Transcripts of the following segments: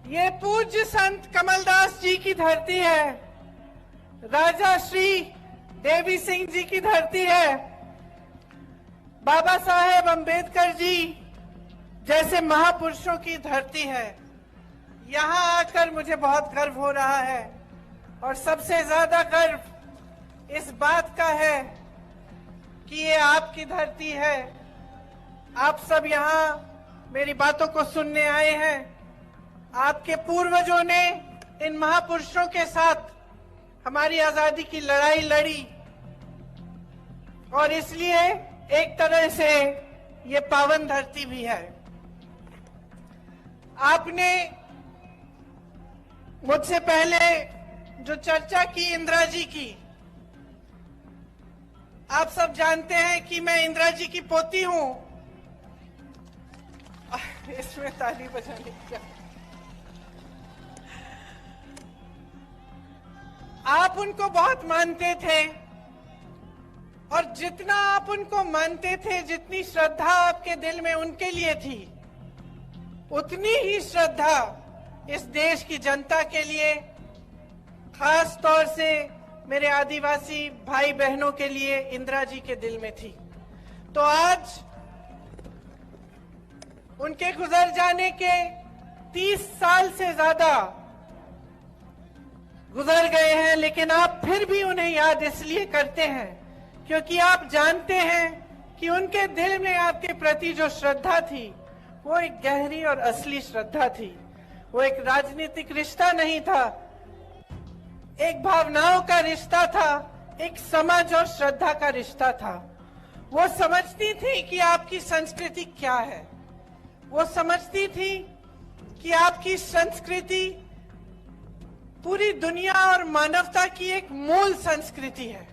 ये पूज्य संत कमलदास जी की धरती है, राजा श्री देवी सिंह जी की धरती है, बाबा साहेब अम्बेडकर जी जैसे महापुरुषों की धरती है। यहाँ आकर मुझे बहुत गर्व हो रहा है और सबसे ज्यादा गर्व इस बात का है कि ये आपकी धरती है। आप सब यहाँ मेरी बातों को सुनने आए हैं। आपके पूर्वजों ने इन महापुरुषों के साथ हमारी आजादी की लड़ाई लड़ी और इसलिए एक तरह से ये पावन धरती भी है। आपने मुझसे पहले जो चर्चा की इंदिरा जी की, आप सब जानते हैं कि मैं इंदिरा जी की पोती हूं। इसमें ताली बजाने की क्या? आप उनको बहुत मानते थे और जितना आप उनको मानते थे, जितनी श्रद्धा आपके दिल में उनके लिए थी, उतनी ही श्रद्धा इस देश की जनता के लिए, खास तौर से मेरे आदिवासी भाई बहनों के लिए इंदिरा जी के दिल में थी। तो आज उनके गुजर जाने के 30 साल से ज्यादा गुजर गए हैं, लेकिन आप फिर भी उन्हें याद इसलिए करते हैं क्योंकि आप जानते हैं कि उनके दिल में आपके प्रति जो श्रद्धा थी वो एक गहरी और असली श्रद्धा थी। वो एक राजनीतिक रिश्ता नहीं था, एक भावनाओं का रिश्ता था, एक समझ और श्रद्धा का रिश्ता था। वो समझती थी कि आपकी संस्कृति क्या है। वो समझती थी कि आपकी संस्कृति पूरी दुनिया और मानवता की एक मूल संस्कृति है।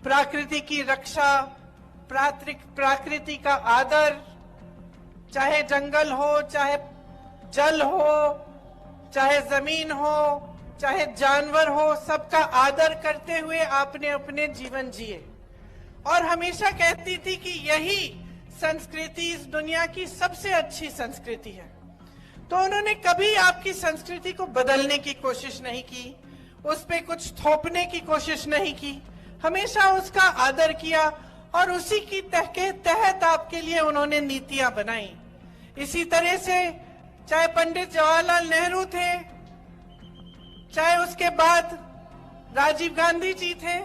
प्रकृति की रक्षा, प्रकृति का आदर, चाहे जंगल हो, चाहे जल हो, चाहे जमीन हो, चाहे जानवर हो, सबका आदर करते हुए आपने अपने जीवन जिए और हमेशा कहती थी कि यही संस्कृति इस दुनिया की सबसे अच्छी संस्कृति है। तो उन्होंने कभी आपकी संस्कृति को बदलने की कोशिश नहीं की, उस पे कुछ थोपने की कोशिश नहीं की, हमेशा उसका आदर किया और उसी की तहत आपके लिए उन्होंने नीतियां बनाई। इसी तरह से चाहे पंडित जवाहरलाल नेहरू थे, चाहे उसके बाद राजीव गांधी जी थे,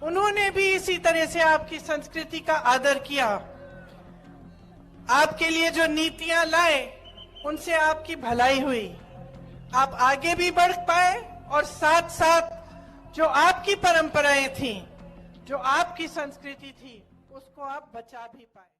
उन्होंने भी इसी तरह से आपकी संस्कृति का आदर किया। आपके लिए जो नीतियां लाए उनसे आपकी भलाई हुई, आप आगे भी बढ़ पाए और साथ साथ जो आपकी परंपराएं थी, जो आपकी संस्कृति थी, उसको आप बचा भी पाए।